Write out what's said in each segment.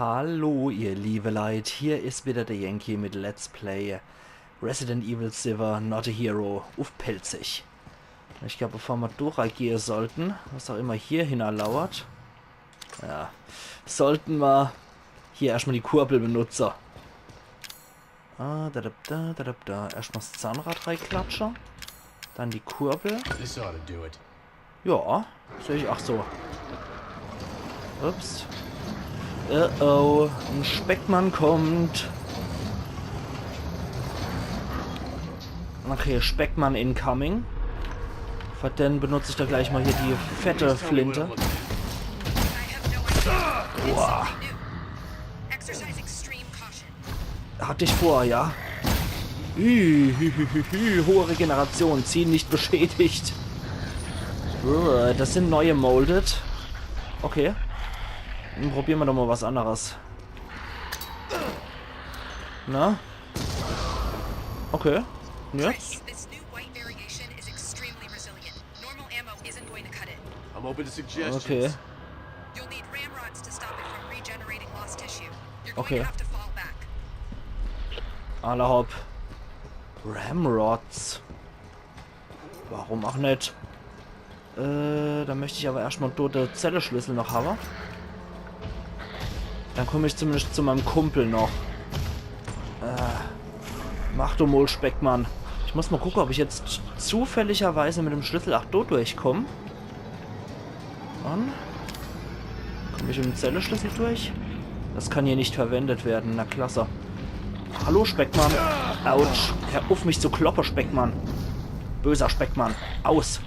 Hallo ihr liebe Leute, hier ist wieder der Yankee mit Let's Play Resident Evil 7 Not a Hero auf Pelzig. Ich glaube, bevor wir durchgehen sollten, was auch immer hier hinlauert, ja, sollten wir hier erstmal die Kurbel benutzen. Erstmal das Zahnrad reinklatschen, dann die Kurbel. Ja, sehe ich auch so. Ups. Oh, ein Speckmann kommt. Okay, Speckmann incoming. Dann benutze ich da gleich mal hier die fette Flinte. Boah. Hatte ich vor, ja. Hohe Regeneration, Ziel nicht beschädigt. Das sind neue Molded. Okay. Dann probieren wir doch mal was anderes. Na? Okay. Jetzt? Okay. Okay. Alle hopp. Ramrods. Warum auch nicht? Da möchte ich aber erstmal tote Zelle-Schlüssel noch haben. Dann komme ich zumindest zu meinem Kumpel noch. Mach du mal, Speckmann. Ich muss mal gucken, ob ich jetzt zufälligerweise mit dem Schlüssel 8 durchkomme. Und? Komme ich mit dem Zelle-Schlüssel durch? Das kann hier nicht verwendet werden. Na klasse. Hallo, Speckmann. Autsch. Hör auf mich zu kloppen, Speckmann. Böser Speckmann. Aus.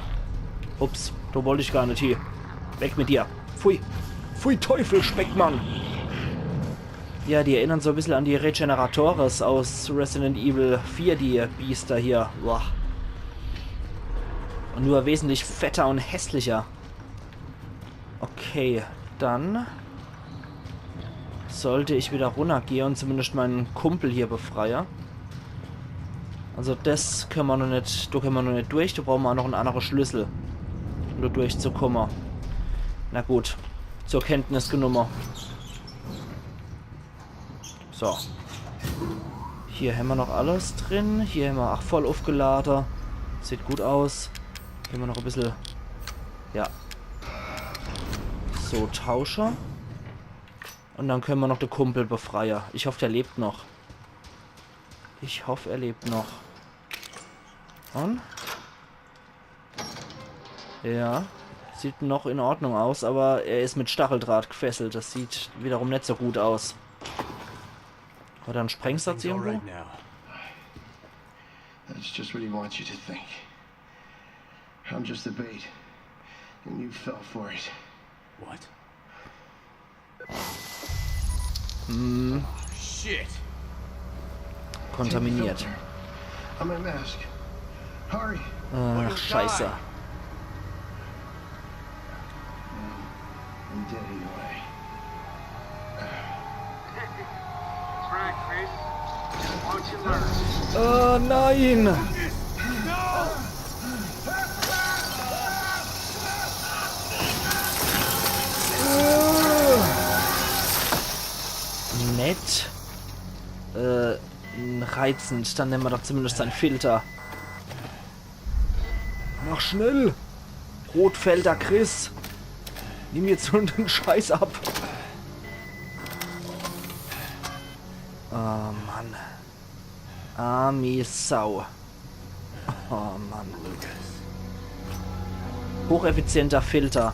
Ups. Da wollte ich gar nicht hier. Weg mit dir. Pfui. Pfui Teufel, Speckmann. Ja, die erinnern so ein bisschen an die Regeneratores aus Resident Evil 4, die Biester hier. Boah. Und nur wesentlich fetter und hässlicher. Okay, dann sollte ich wieder runtergehen und zumindest meinen Kumpel hier befreien. Also das können wir noch nicht, da können wir noch nicht durch, da brauchen wir auch noch einen anderen Schlüssel, um da durchzukommen. Na gut, zur Kenntnis genommen. So. Hier haben wir noch alles drin. Hier haben wir auch voll aufgeladen. Sieht gut aus. Hier haben wir noch ein bisschen... Ja. So, Tauscher. Und dann können wir noch den Kumpel befreien. Ich hoffe, der lebt noch. Ich hoffe, er lebt noch. Und? Ja. Sieht noch in Ordnung aus, aber er ist mit Stacheldraht gefesselt. Das sieht wiederum nicht so gut aus. Oder ein Sprengsatz irgendwo? That's just what he wants you to think. I'm just the bait. And you fell for it. What? Hm. Oh, shit. Kontaminiert. I'm my mask. Hurry. Ach, scheiße. I'm dead either way. Frank, Chris. Won't you learn? Oh nein! Nett. Reizend. Dann nehmen wir doch zumindest einen Filter. Mach schnell! Rotfelder Chris! Nimm jetzt so den Scheiß ab! Oh Mann. Army Sau. Oh Mann. Hocheffizienter Filter.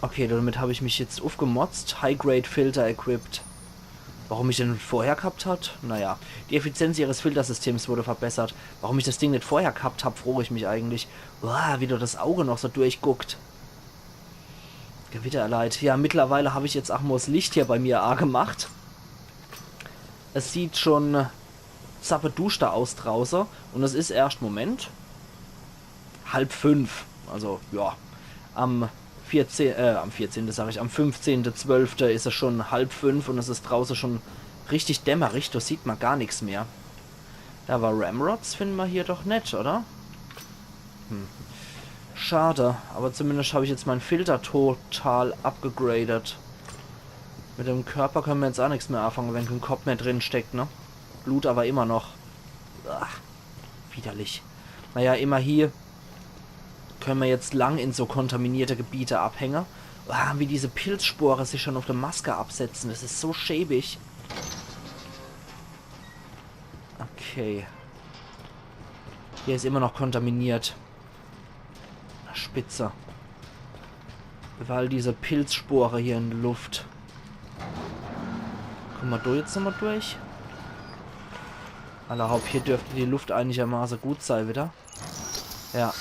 Okay, damit habe ich mich jetzt aufgemotzt. High-Grade Filter equipped. Warum ich den vorher gehabt hat? Naja, die Effizienz ihres Filtersystems wurde verbessert. Warum ich das Ding nicht vorher gehabt habe, frage ich mich eigentlich. Uah, wie du das Auge noch so durchguckt. Gewitterleid. Ja, mittlerweile habe ich jetzt auch mal das Licht hier bei mir gemacht. Es sieht schon zappeduster aus draußen. Und es ist erst, Moment, 4:30. Also, ja, am 14., sage ich, am 15.12. ist es schon 4:30 und es ist draußen schon richtig dämmerig. Da sieht man gar nichts mehr. Ja, aber Ramrods finden wir hier doch nett, oder? Schade, aber zumindest habe ich jetzt meinen Filter total abgegradet. Mit dem Körper können wir jetzt auch nichts mehr anfangen, wenn kein Kopf mehr drin steckt, ne? Blut aber immer noch. Ach, widerlich. Naja, immer hier können wir jetzt lang in so kontaminierte Gebiete abhängen. Ah, wie diese Pilzspore sich schon auf der Maske absetzen. Das ist so schäbig. Okay. Hier ist immer noch kontaminiert. Spitze. Überall diese Pilzspore hier in der Luft. Kommen wir da jetzt nochmal durch? Allerhaupt, hier dürfte die Luft einigermaßen gut sein wieder. Ja.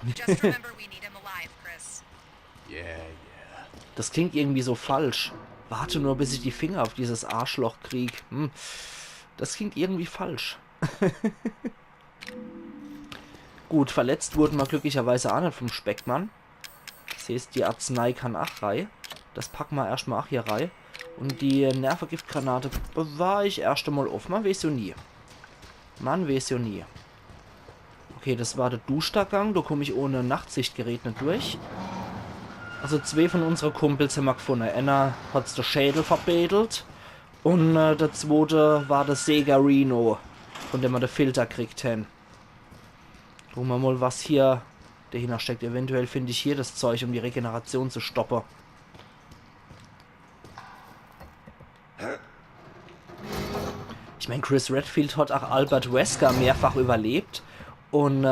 Just remember we need him alive, Chris. Das klingt irgendwie so falsch. Warte nur, bis ich die Finger auf dieses Arschloch krieg. Das klingt irgendwie falsch. Gut, verletzt wurden wir glücklicherweise auch nicht vom Speckmann. Siehst, die Arznei kann auch rein. Das packen wir erstmal auch hier rein. Und die Nervengiftgranate bewahre ich erst einmal auf. Man weiß ja nie. Man weiß ja nie. Okay, das war der Duschgang. Da komme ich ohne Nachtsichtgerät nicht durch. Also 2 von unseren Kumpels haben wir gefunden. Einer hat den Schädel verbedelt. Und der zweite war der Sega Reno, von dem wir den Filter kriegt haben. Gucken wir mal, was hier dahinter steckt. Eventuell finde ich hier das Zeug, um die Regeneration zu stoppen. Ich meine, Chris Redfield hat auch Albert Wesker mehrfach überlebt. Und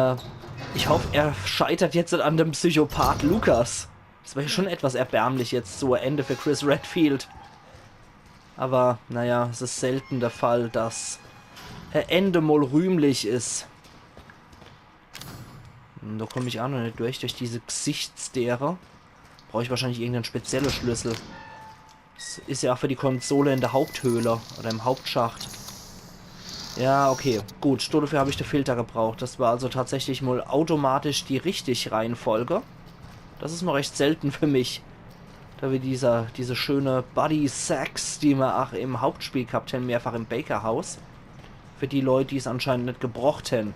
ich hoffe, er scheitert jetzt an dem Psychopath Lucas. Das wäre schon etwas erbärmlich jetzt, so ein Ende für Chris Redfield. Aber, naja, es ist selten der Fall, dass ein Ende mal rühmlich ist. Und da komme ich auch noch nicht durch diese Gesichtsdere. Brauche ich wahrscheinlich irgendeinen speziellen Schlüssel. Das ist ja auch für die Konsole in der Haupthöhle oder im Hauptschacht. Ja, okay. Gut, dafür habe ich den Filter gebraucht. Das war also tatsächlich mal automatisch die richtige Reihenfolge. Das ist mal recht selten für mich. Da wir diese schöne Buddy Sex, die wir auch im Hauptspiel gehabt haben, mehrfach im Bakerhaus. Für die Leute, die es anscheinend nicht gebrochen haben.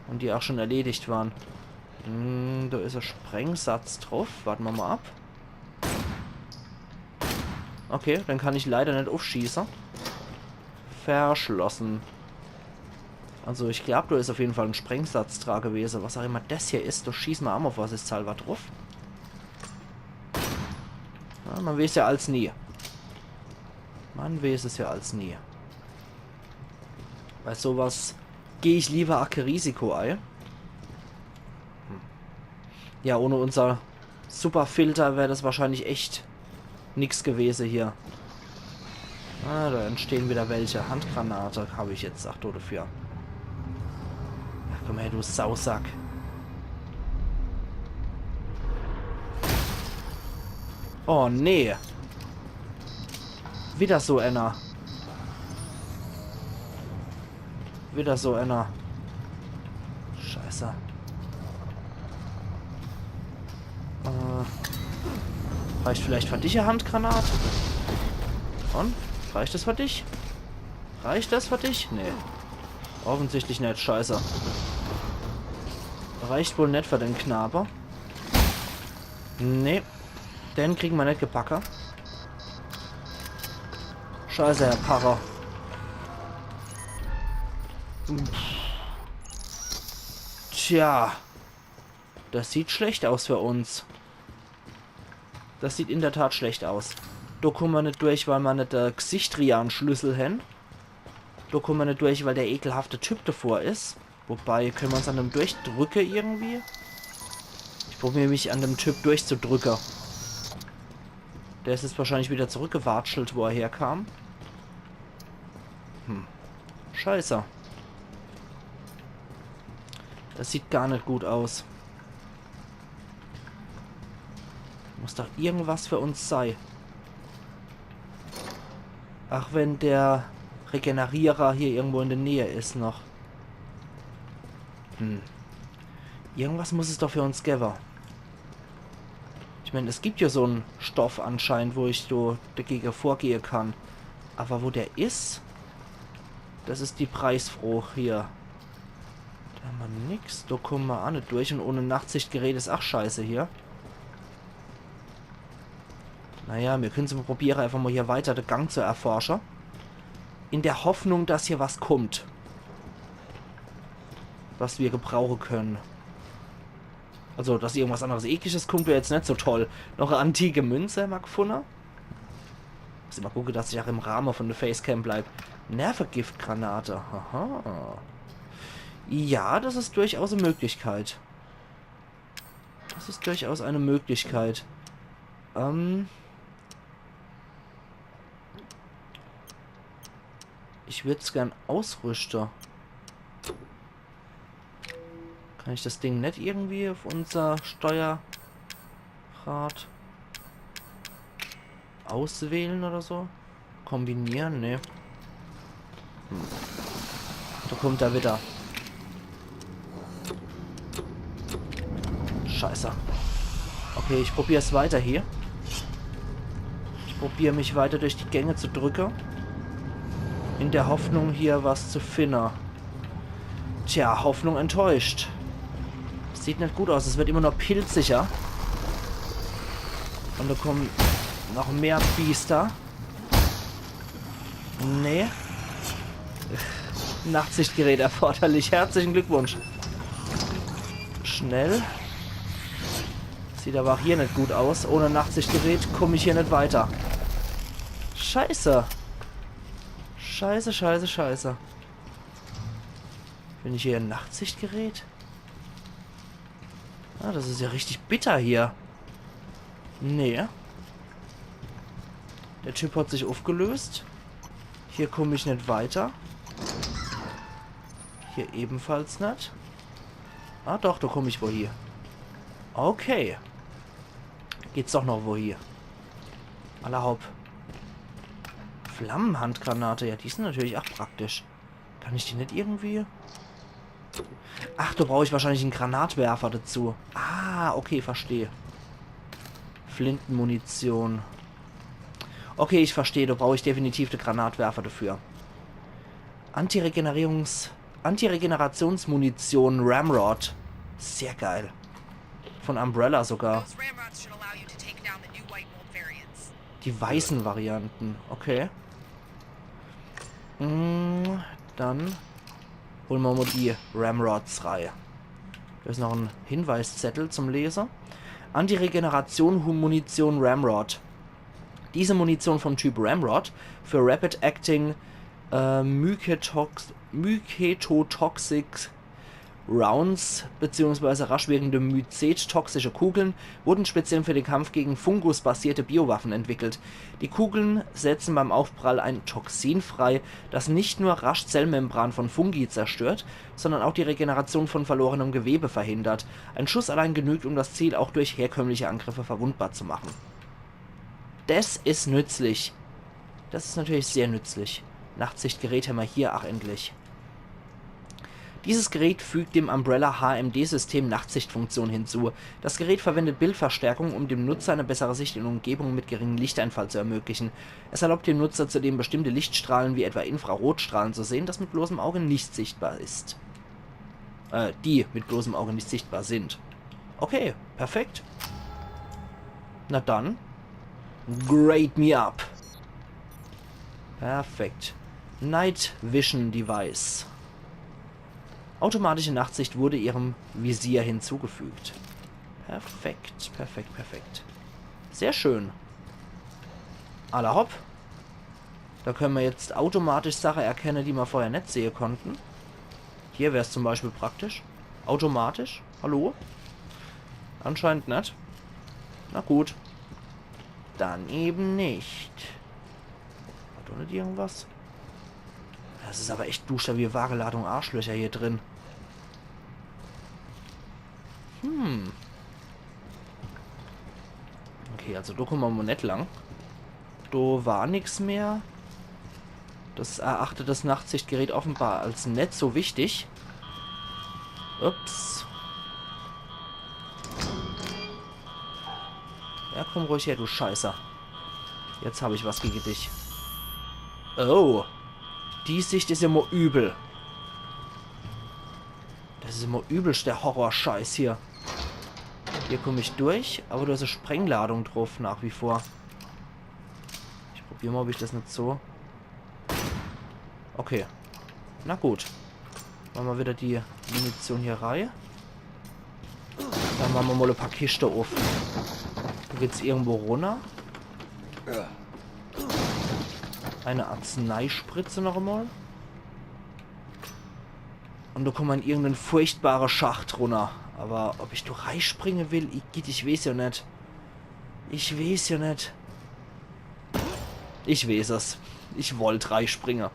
Und die auch schon erledigt waren. Da ist ein Sprengsatz drauf. Warten wir mal ab. Okay, dann kann ich leider nicht aufschießen. Verschlossen. Also ich glaube, da ist auf jeden Fall ein Sprengsatz dran gewesen. Was auch immer das hier ist, da schießen wir auch mal auf was ist halber drauf. Ja, man weiß ja als nie. Man weiß es ja als nie. Bei sowas gehe ich lieber auch kein Risiko ein. Ja, ohne unser Superfilter wäre das wahrscheinlich echt nichts gewesen hier. Ah, da entstehen wieder welche. Handgranate habe ich jetzt, ach du dafür. Ach, komm her, du Sausack. Oh, nee. Wieder so einer. Wieder so einer. Scheiße. Reicht vielleicht für dich eine Handgranate? Und? Reicht das für dich? Reicht das für dich? Nee. Offensichtlich nicht. Scheiße. Reicht wohl nicht für den Knaber. Nee. Den kriegen wir nicht gepackt. Scheiße, Herr Parrer. Tja. Das sieht schlecht aus für uns. Das sieht in der Tat schlecht aus. Da kommen wir nicht durch, weil wir nicht der Gesichtrian-Schlüssel haben. Da kommen wir nicht durch, weil der ekelhafte Typ davor ist. Wobei, können wir uns an dem durchdrücken irgendwie? Ich probiere mich an dem Typ durchzudrücken. Der ist jetzt wahrscheinlich wieder zurückgewatschelt, wo er herkam. Scheiße. Das sieht gar nicht gut aus. Muss doch irgendwas für uns sein. Ach, wenn der Regenerierer hier irgendwo in der Nähe ist noch. Irgendwas muss es doch für uns geben. Ich meine, es gibt ja so einen Stoff anscheinend, wo ich so dagegen vorgehen kann. Aber wo der ist, das ist die Preisfroh hier. Da haben wir nix. Da kommen wir auch nicht durch. Und ohne Nachtsichtgerät ist auch scheiße hier. Naja, wir können es mal probieren, einfach mal hier weiter den Gang zu erforschen. In der Hoffnung, dass hier was kommt. Was wir gebrauchen können. Also, dass irgendwas anderes Ekliges kommt, wäre jetzt nicht so toll. Noch eine antike Münze mal gefunden. Muss ich mal gucken, dass ich auch im Rahmen von der Facecam bleibe. Nervengiftgranate. Aha. Ja, das ist durchaus eine Möglichkeit. Das ist durchaus eine Möglichkeit. Ich würde es gern ausrüsten. Kann ich das Ding nicht irgendwie auf unser Steuerrad auswählen oder so? Kombinieren? Ne. Da kommt er wieder. Scheiße. Okay, ich probiere es weiter hier. Ich probiere mich weiter durch die Gänge zu drücken. In der Hoffnung, hier was zu finden. Tja, Hoffnung enttäuscht. Sieht nicht gut aus. Es wird immer noch pilziger. Und da kommen noch mehr Biester. Nee. Nachtsichtgerät erforderlich. Herzlichen Glückwunsch. Schnell. Sieht aber auch hier nicht gut aus. Ohne Nachtsichtgerät komme ich hier nicht weiter. Scheiße. Scheiße, scheiße, scheiße. Bin ich hier ein Nachtsichtgerät? Ah, das ist ja richtig bitter hier. Nee. Der Typ hat sich aufgelöst. Hier komme ich nicht weiter. Hier ebenfalls nicht. Ah doch, da komme ich wo hier. Okay. Geht's doch noch wo hier. Allerhaupt. Flammenhandgranate, ja, die sind natürlich auch praktisch. Kann ich die nicht irgendwie... Ach, da brauche ich wahrscheinlich einen Granatwerfer dazu. Ah, okay, verstehe. Flintenmunition. Okay, ich verstehe, da brauche ich definitiv den Granatwerfer dafür. Antiregenerationsmunition Ramrod. Sehr geil. Von Umbrella sogar. Those ramrods should allow you to take down the new white mold variants. Die weißen Varianten. Okay. Dann holen wir mal die Ramrods-Reihe. Da ist noch ein Hinweiszettel zum Lesen. Antiregeneration-Munition Ramrod. Diese Munition vom Typ Ramrod für Rapid Acting Myketotoxic Rounds bzw. rasch wirkende Mycet-toxische Kugeln wurden speziell für den Kampf gegen Fungus-basierte Biowaffen entwickelt. Die Kugeln setzen beim Aufprall ein Toxin frei, das nicht nur rasch Zellmembran von Fungi zerstört, sondern auch die Regeneration von verlorenem Gewebe verhindert. Ein Schuss allein genügt, um das Ziel auch durch herkömmliche Angriffe verwundbar zu machen. Das ist nützlich. Das ist natürlich sehr nützlich. Nachtsichtgerät haben wir hier, ach endlich. Dieses Gerät fügt dem Umbrella HMD-System Nachtsichtfunktion hinzu. Das Gerät verwendet Bildverstärkung, um dem Nutzer eine bessere Sicht in Umgebungen mit geringem Lichteinfall zu ermöglichen. Es erlaubt dem Nutzer zudem bestimmte Lichtstrahlen wie etwa Infrarotstrahlen zu sehen, das mit bloßem Auge nicht sichtbar ist. Die mit bloßem Auge nicht sichtbar sind. Okay, perfekt. Na dann. Grade me up. Perfekt. Night Vision Device. Automatische Nachtsicht wurde ihrem Visier hinzugefügt. Perfekt, perfekt, perfekt. Sehr schön. Alla hopp. Da können wir jetzt automatisch Sachen erkennen, die wir vorher nicht sehen konnten. Hier wäre es zum Beispiel praktisch. Automatisch. Hallo? Anscheinend nicht. Na gut. Dann eben nicht. Hat doch nicht irgendwas? Das ist aber echt buchstabiert wahre Ladung Arschlöcher hier drin. Okay, also da kommen wir mal nicht lang. Da war nichts mehr. Das erachtet das Nachtsichtgerät offenbar als nicht so wichtig. Ups. Ja, komm ruhig her, du Scheißer. Jetzt habe ich was gegen dich. Oh. Die Sicht ist immer übel. Das ist immer übelst der Horrorscheiß hier. Hier komme ich durch, aber da ist eine Sprengladung drauf nach wie vor. Probieren wir, ob ich das nicht so... Okay. Na gut. Machen wir wieder die Munition hier rein. Dann machen wir mal ein paar Kisten auf. Da geht's irgendwo runter. Eine Arzneispritze noch einmal. Und da kommt man in irgendeinen furchtbaren Schacht runter. Aber ob ich da reinspringen will, ich weiß ja nicht. Ich weiß ja nicht. Ich weiß es. Ich wollte reinspringen.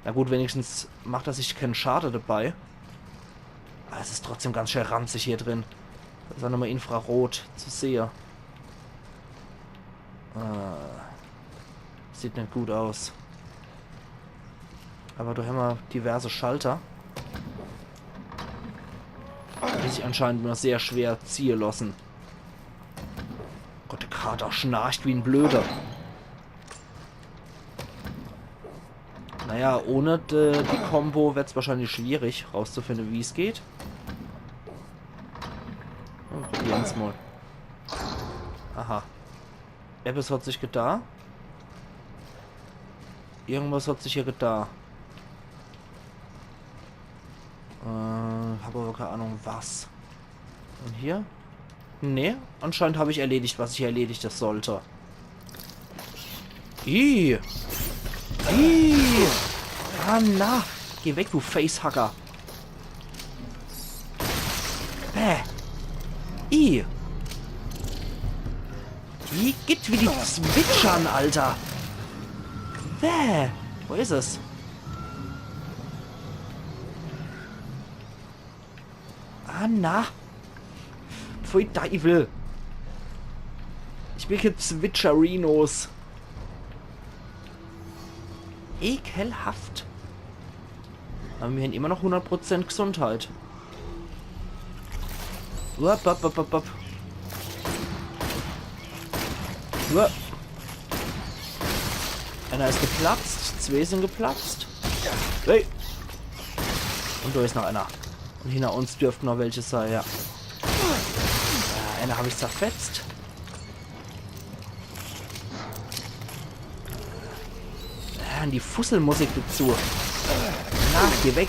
Na gut, wenigstens macht er sich keinen Schaden dabei. Aber es ist trotzdem ganz schön ranzig hier drin. Da ist auch nochmal Infrarot zu sehen. Sieht nicht gut aus. Aber da haben wir diverse Schalter. Die sich anscheinend nur sehr schwer ziehen lassen. Gott, der Kater schnarcht wie ein Blöder. Naja, ohne die Combo wird es wahrscheinlich schwierig, rauszufinden, wie es geht. Probieren es mal. Aha. Etwas hat sich getan. Irgendwas hat sich hier getan. Habe aber keine Ahnung, was. Und hier? Nee, anscheinend habe ich erledigt, was ich erledigt das sollte. Ih! Ih! Ah, na! Geh weg, du Facehacker! Bäh! Ih! Wie geht wie die zwitschern, Alter! Bäh! Wo ist es? Ah, na! Pfui Teufel! Ich will jetzt Zwitscherinos! Ekelhaft! Aber wir haben immer noch 100% Gesundheit. Upp, upp, upp, upp, upp. Upp. Einer ist geplatzt, zwei sind geplatzt. Hey! Und da ist noch einer. Und hinter uns dürften noch welche sein, ja. Einer habe ich zerfetzt. Die Fusselmusik dazu. Na, geh weg.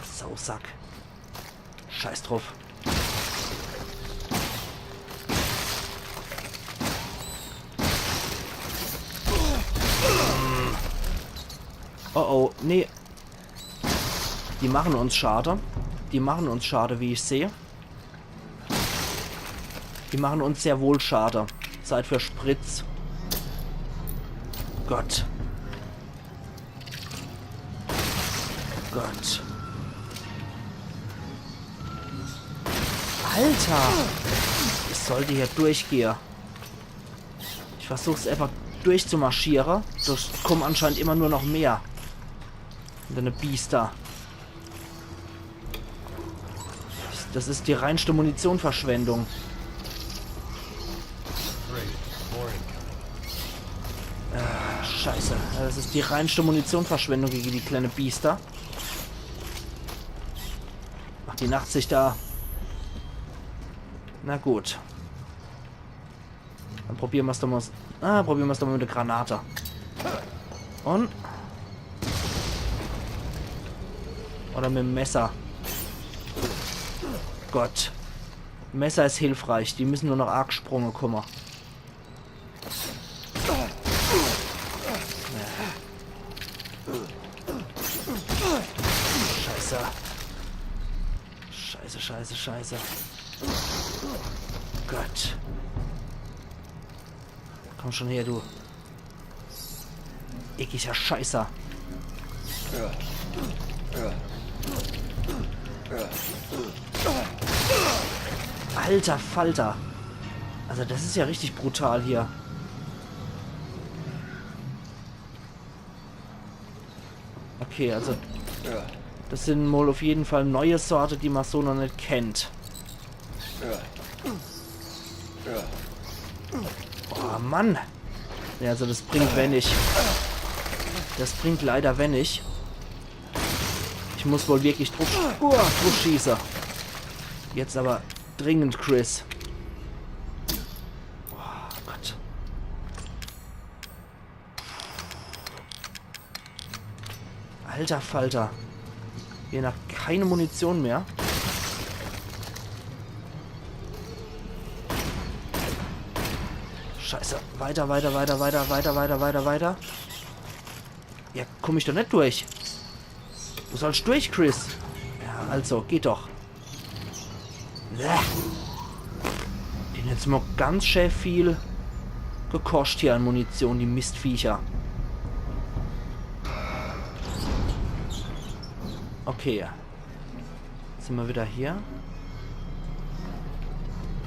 Sausack. Scheiß drauf. Oh oh, nee. Die machen uns schade. Die machen uns schade, wie ich sehe. Die machen uns sehr wohl schade. Zeit für Spritz. Gott. Gott. Alter! Ich sollte hier durchgehen. Ich versuche es einfach durchzumarschieren. Das kommen anscheinend immer nur noch mehr. Und eine Biester. Das ist die reinste Munitionverschwendung. Scheiße. Das ist die reinste Munitionverschwendung gegen die kleine Biester. Macht die Nachtsicht da. Na gut. Dann probieren wir es doch mal. Probieren wir es doch mal mit der Granate. Und. Oder mit dem Messer. Gott. Messer ist hilfreich. Die müssen nur noch Argsprünge kommen. Scheiße. Scheiße, scheiße, scheiße. Gott. Komm schon her, du. Ekliger Scheißer. Alter Falter. Also das ist ja richtig brutal hier. Okay, also das sind wohl auf jeden Fall neue Sorte, die man so noch nicht kennt. Oh Mann. Ja, also das bringt wenig. Das bringt leider wenig. Ich muss wohl wirklich drauf schießen. Jetzt aber dringend, Chris. Oh Gott. Alter Falter. Hier nach keine Munition mehr. Scheiße. Weiter, weiter, weiter, weiter, weiter, weiter, weiter, weiter. Ja, komme ich doch nicht durch. Du sollst durch, Chris. Ja, also, geht doch. Den jetzt mal ganz schön viel gekostet hier an Munition, die Mistviecher. Okay. Jetzt sind wir wieder hier.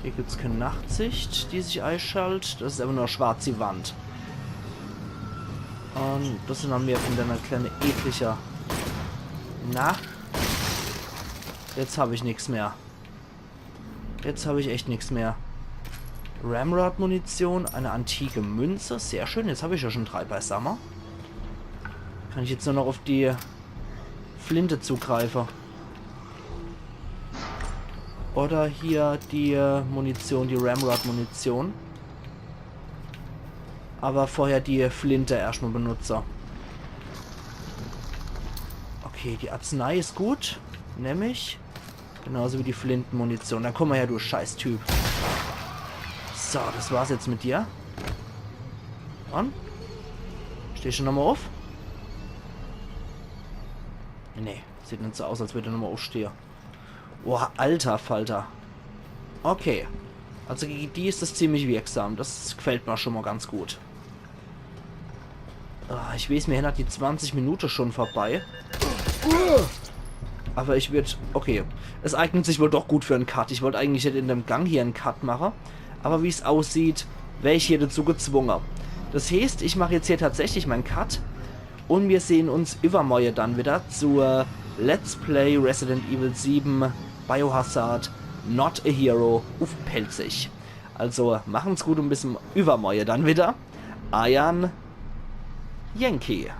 Hier gibt es keine Nachtsicht, die sich einschaltet. Das ist aber nur schwarze Wand. Und das sind dann mehr von deiner kleine ekliger. Na? Jetzt habe ich nichts mehr. Jetzt habe ich echt nichts mehr. Ramrod-Munition, eine antike Münze. Sehr schön, jetzt habe ich ja schon 3 beisammen. Kann ich jetzt nur noch auf die Flinte zugreifen. Oder hier die Munition, die Ramrod-Munition. Aber vorher die Flinte erstmal benutze. Okay, die Arznei ist gut. Nämlich. Genauso wie die Flintenmunition. Dann komm mal her, du Scheiß-Typ. So, das war's jetzt mit dir. Und? Stehst du nochmal auf? Nee, sieht nicht so aus, als würde er nochmal aufstehen. Boah, alter Falter. Okay. Also gegen die ist das ziemlich wirksam. Das gefällt mir schon mal ganz gut. Ah, ich weiß, mir hin hat die 20 Minuten schon vorbei. Aber ich würde... Okay. Es eignet sich wohl doch gut für einen Cut. Ich wollte eigentlich nicht in dem Gang hier einen Cut machen. Aber wie es aussieht, wäre ich hier dazu gezwungen. Das heißt, ich mache jetzt hier tatsächlich meinen Cut. Und wir sehen uns übermorgen dann wieder zur Let's Play Resident Evil 7 Biohazard Not a Hero auf Pelzig. Also machen's gut und bis übermorgen dann wieder. Ayan Yankee.